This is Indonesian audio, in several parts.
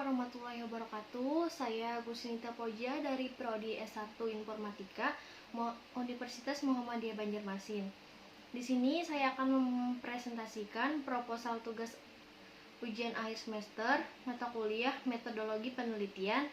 warahmatullahi wabarakatuh. Saya Gusnita Poja dari Prodi S1 Informatika Universitas Muhammadiyah Banjarmasin. Di sini saya akan mempresentasikan proposal tugas ujian akhir semester mata kuliah metodologi penelitian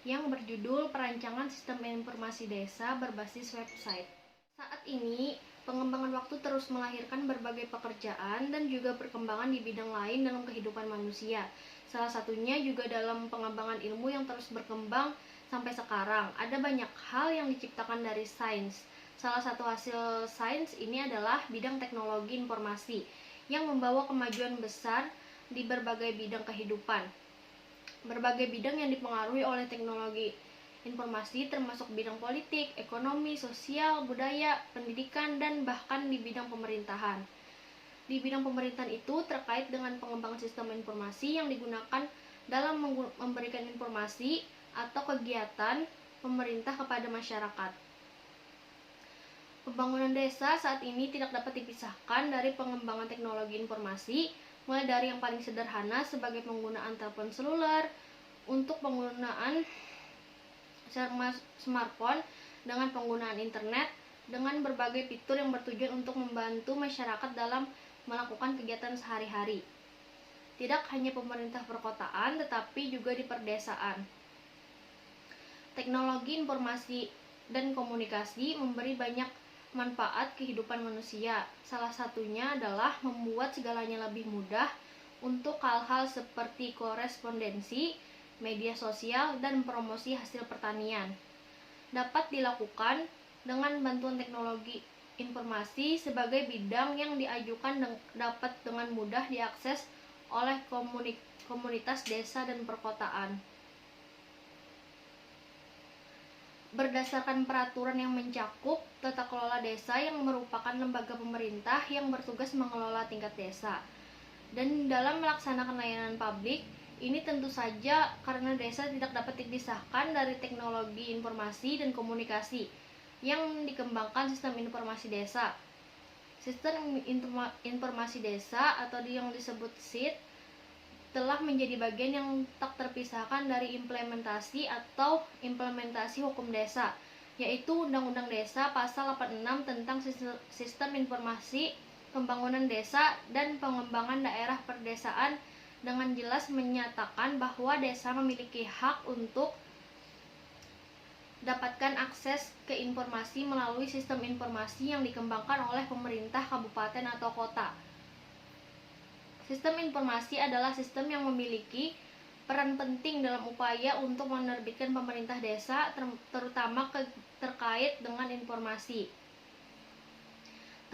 yang berjudul Perancangan Sistem Informasi Desa berbasis website. Saat ini, pengembangan waktu terus melahirkan berbagai pekerjaan dan juga perkembangan di bidang lain dalam kehidupan manusia. Salah satunya juga dalam pengembangan ilmu yang terus berkembang sampai sekarang. Ada banyak hal yang diciptakan dari sains. Salah satu hasil sains ini adalah bidang teknologi informasi yang membawa kemajuan besar di berbagai bidang kehidupan. Berbagai bidang yang dipengaruhi oleh teknologi informasi termasuk bidang politik, ekonomi, sosial, budaya, pendidikan, dan bahkan di bidang pemerintahan. Di bidang pemerintahan itu terkait dengan pengembangan sistem informasi yang digunakan dalam memberikan informasi atau kegiatan pemerintah kepada masyarakat. Pembangunan desa saat ini tidak dapat dipisahkan dari pengembangan teknologi informasi, mulai dari yang paling sederhana sebagai penggunaan telepon seluler, untuk penggunaan smartphone dengan penggunaan internet dengan berbagai fitur yang bertujuan untuk membantu masyarakat dalam melakukan kegiatan sehari-hari. Tidak hanya pemerintah perkotaan tetapi juga di perdesaan. Teknologi informasi dan komunikasi memberi banyak manfaat kehidupan manusia. Salah satunya adalah membuat segalanya lebih mudah untuk hal-hal seperti korespondensi, media sosial, dan promosi hasil pertanian. Dapat dilakukan dengan bantuan teknologi informasi sebagai bidang yang diajukan dan dapat dengan mudah diakses oleh komunitas desa dan perkotaan. Berdasarkan peraturan yang mencakup tata kelola desa yang merupakan lembaga pemerintah yang bertugas mengelola tingkat desa. Dan dalam melaksanakan layanan publik, ini tentu saja karena desa tidak dapat dipisahkan dari teknologi informasi dan komunikasi yang dikembangkan sistem informasi desa. Sistem informasi desa atau yang disebut SID telah menjadi bagian yang tak terpisahkan dari implementasi hukum desa, yaitu Undang-Undang Desa Pasal 86 tentang Sistem Informasi Pembangunan Desa dan Pengembangan Daerah Perdesaan dengan jelas menyatakan bahwa desa memiliki hak untuk dapatkan akses ke informasi melalui sistem informasi yang dikembangkan oleh pemerintah kabupaten atau kota. Sistem informasi adalah sistem yang memiliki peran penting dalam upaya untuk menerbitkan pemerintah desa, terutama terkait dengan informasi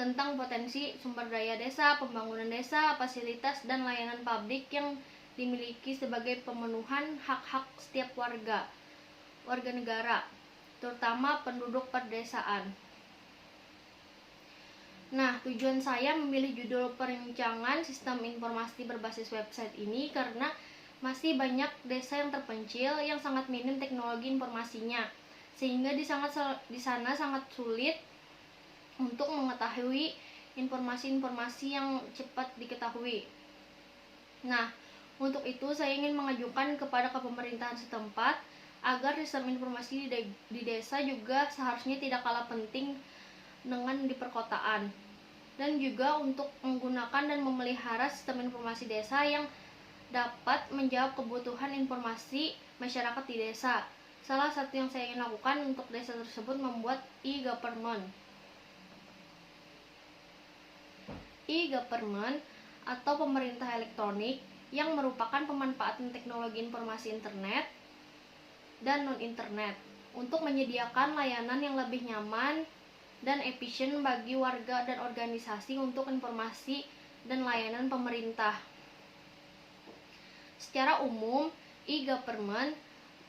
tentang potensi sumber daya desa, pembangunan desa, fasilitas, dan layanan publik yang dimiliki sebagai pemenuhan hak-hak setiap warga negara, terutama penduduk perdesaan. Nah, tujuan saya memilih judul perancangan sistem informasi berbasis website ini karena masih banyak desa yang terpencil yang sangat minim teknologi informasinya, sehingga di sana sangat sulit untuk mengetahui informasi-informasi yang cepat diketahui. Nah, untuk itu saya ingin mengajukan kepada kepemerintahan setempat agar sistem informasi di desa juga seharusnya tidak kalah penting dengan di perkotaan, dan juga untuk menggunakan dan memelihara sistem informasi desa yang dapat menjawab kebutuhan informasi masyarakat di desa. Salah satu yang saya ingin lakukan untuk desa tersebut membuat e-government. E-government atau pemerintah elektronik yang merupakan pemanfaatan teknologi informasi internet dan non-internet untuk menyediakan layanan yang lebih nyaman dan efisien bagi warga dan organisasi untuk informasi dan layanan pemerintah. Secara umum, e-government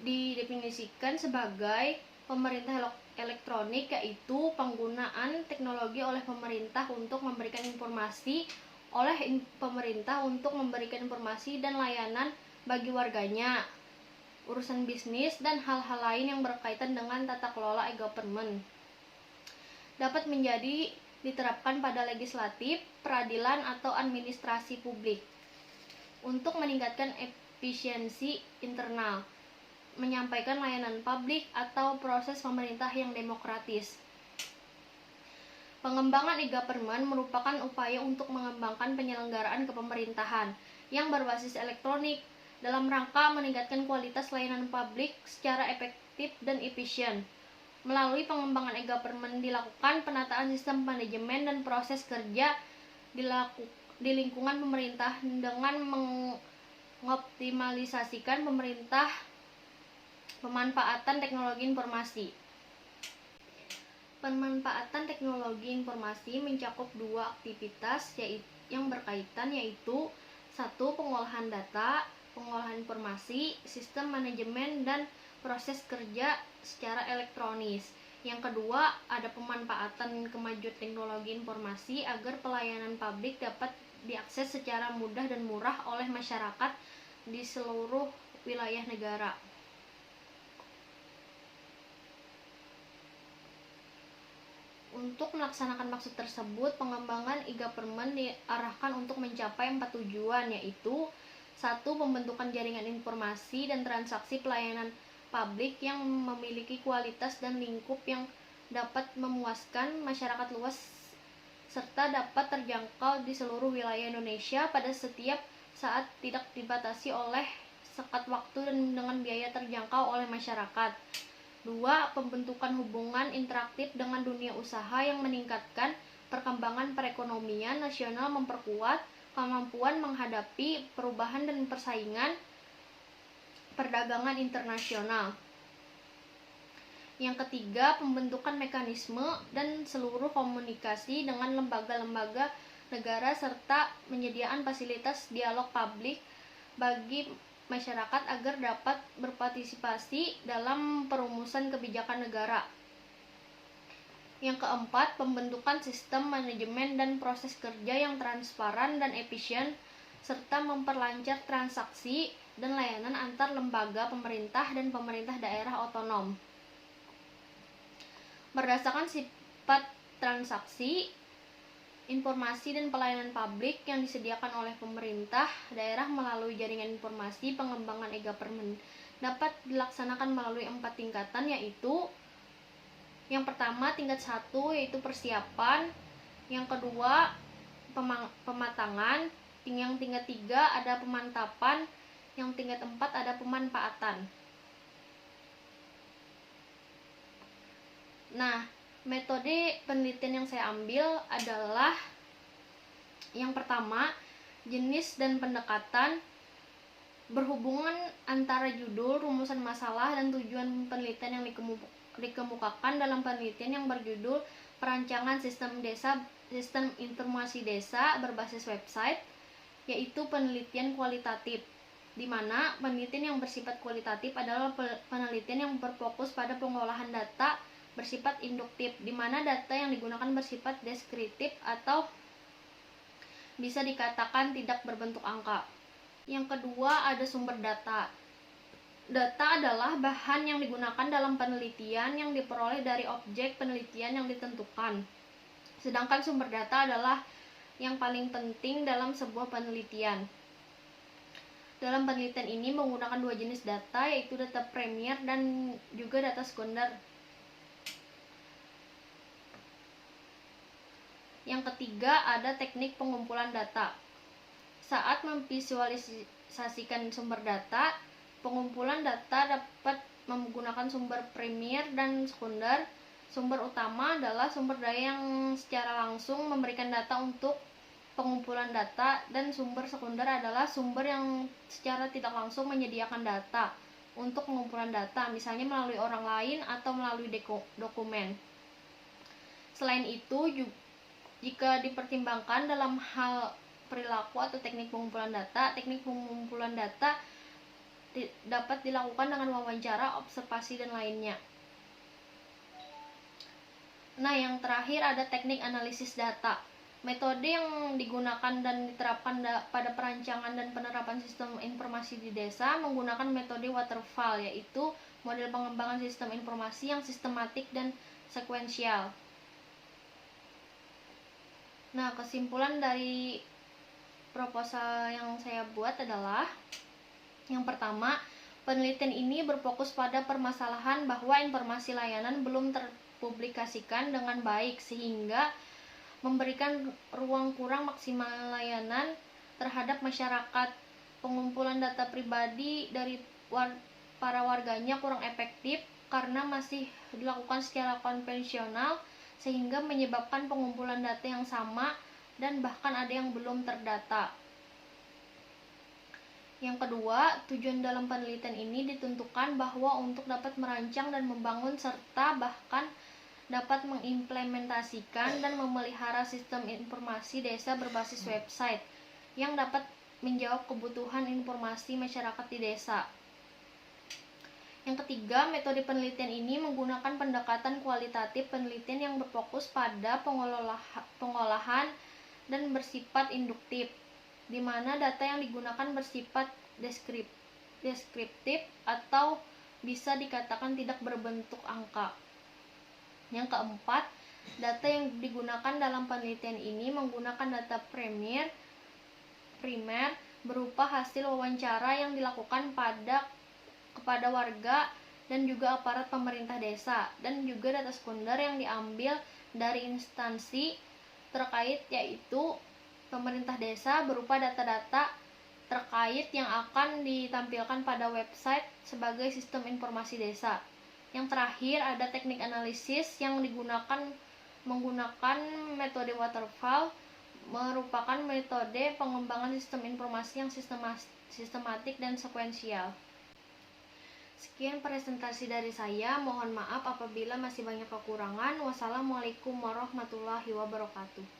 didefinisikan sebagai pemerintah elektronik, yaitu penggunaan teknologi oleh pemerintah untuk memberikan informasi dan layanan bagi warganya, urusan bisnis, dan hal-hal lain yang berkaitan dengan tata kelola e-government. Dapat menjadi diterapkan pada legislatif, peradilan, atau administrasi publik. Untuk meningkatkan efisiensi internal, menyampaikan layanan publik atau proses pemerintah yang demokratis. Pengembangan e-government merupakan upaya untuk mengembangkan penyelenggaraan kepemerintahan yang berbasis elektronik dalam rangka meningkatkan kualitas layanan publik secara efektif dan efisien. Melalui pengembangan e-government dilakukan penataan sistem manajemen dan proses kerja di lingkungan pemerintah dengan mengoptimalisasikan pemanfaatan teknologi informasi. Pemanfaatan teknologi informasi mencakup dua aktivitas yang berkaitan, yaitu 1. Pengolahan data, pengolahan informasi, sistem manajemen, dan proses kerja secara elektronis. Yang kedua, ada pemanfaatan kemajuan teknologi informasi agar pelayanan publik dapat diakses secara mudah dan murah oleh masyarakat di seluruh wilayah negara. Untuk melaksanakan maksud tersebut, pengembangan e-government diarahkan untuk mencapai 4 tujuan, yaitu 1. Pembentukan jaringan informasi dan transaksi pelayanan publik yang memiliki kualitas dan lingkup yang dapat memuaskan masyarakat luas serta dapat terjangkau di seluruh wilayah Indonesia pada setiap saat, tidak dibatasi oleh sekat waktu dan dengan biaya terjangkau oleh masyarakat. 2. Pembentukan hubungan interaktif dengan dunia usaha yang meningkatkan perkembangan perekonomian nasional, memperkuat kemampuan menghadapi perubahan dan persaingan perdagangan internasional. Yang ketiga, pembentukan mekanisme dan seluruh komunikasi dengan lembaga-lembaga negara serta menyediakan fasilitas dialog publik bagi masyarakat agar dapat berpartisipasi dalam perumusan kebijakan negara. Yang keempat, pembentukan sistem manajemen dan proses kerja yang transparan dan efisien serta memperlancar transaksi dan layanan antar lembaga pemerintah dan pemerintah daerah otonom. Berdasarkan sifat transaksi, informasi dan pelayanan publik yang disediakan oleh pemerintah daerah melalui jaringan informasi, pengembangan e-government dapat dilaksanakan melalui 4 tingkatan, yaitu yang pertama tingkat 1 yaitu persiapan, yang kedua pematangan, yang tingkat 3 ada pemantapan, yang tingkat 4 ada pemanfaatan. Nah, metode penelitian yang saya ambil adalah yang pertama, jenis dan pendekatan, berhubungan antara judul, rumusan masalah, dan tujuan penelitian yang dikemukakan dalam penelitian yang berjudul Perancangan Sistem Informasi Desa berbasis website, yaitu penelitian kualitatif, di mana penelitian yang bersifat kualitatif adalah penelitian yang berfokus pada pengolahan data bersifat induktif, di mana data yang digunakan bersifat deskriptif atau bisa dikatakan tidak berbentuk angka. Yang kedua ada sumber data. Data adalah bahan yang digunakan dalam penelitian yang diperoleh dari objek penelitian yang ditentukan. Sedangkan sumber data adalah yang paling penting dalam sebuah penelitian. Dalam penelitian ini menggunakan 2 jenis data, yaitu data primer dan juga data sekunder. Yang ketiga ada teknik pengumpulan data. Saat memvisualisasikan sumber data, pengumpulan data dapat menggunakan sumber primer dan sekunder. Sumber utama adalah sumber daya yang secara langsung memberikan data untuk pengumpulan data, dan sumber sekunder adalah sumber yang secara tidak langsung menyediakan data untuk pengumpulan data, misalnya melalui orang lain atau melalui dokumen. Selain itu, jika dipertimbangkan dalam hal perilaku atau teknik pengumpulan data dapat dilakukan dengan wawancara, observasi, dan lainnya. Nah, yang terakhir ada teknik analisis data. Metode yang digunakan dan diterapkan pada perancangan dan penerapan sistem informasi di desa menggunakan metode waterfall, yaitu model pengembangan sistem informasi yang sistematik dan sekuensial. Nah, kesimpulan dari proposal yang saya buat adalah Yang pertama, penelitian ini berfokus pada permasalahan bahwa informasi layanan belum terpublikasikan dengan baik sehingga memberikan ruang kurang maksimal layanan terhadap masyarakat. Pengumpulan data pribadi dari para warganya kurang efektif karena masih dilakukan secara konvensional sehingga menyebabkan pengumpulan data yang sama dan bahkan ada yang belum terdata. Yang kedua, tujuan dalam penelitian ini ditentukan bahwa untuk dapat merancang dan membangun serta bahkan dapat mengimplementasikan dan memelihara sistem informasi desa berbasis website yang dapat menjawab kebutuhan informasi masyarakat di desa. Yang ketiga, metode penelitian ini menggunakan pendekatan kualitatif penelitian yang berfokus pada pengolahan dan bersifat induktif, di mana data yang digunakan bersifat deskriptif atau bisa dikatakan tidak berbentuk angka. Yang keempat, data yang digunakan dalam penelitian ini menggunakan data primer berupa hasil wawancara yang dilakukan kepada warga dan juga aparat pemerintah desa, dan juga data sekunder yang diambil dari instansi terkait yaitu pemerintah desa berupa data-data terkait yang akan ditampilkan pada website sebagai sistem informasi desa. Yang terakhir, ada teknik analisis yang menggunakan metode waterfall, merupakan metode pengembangan sistem informasi yang sistematik dan sekuensial. Sekian presentasi dari saya, mohon maaf apabila masih banyak kekurangan. Wassalamualaikum warahmatullahi wabarakatuh.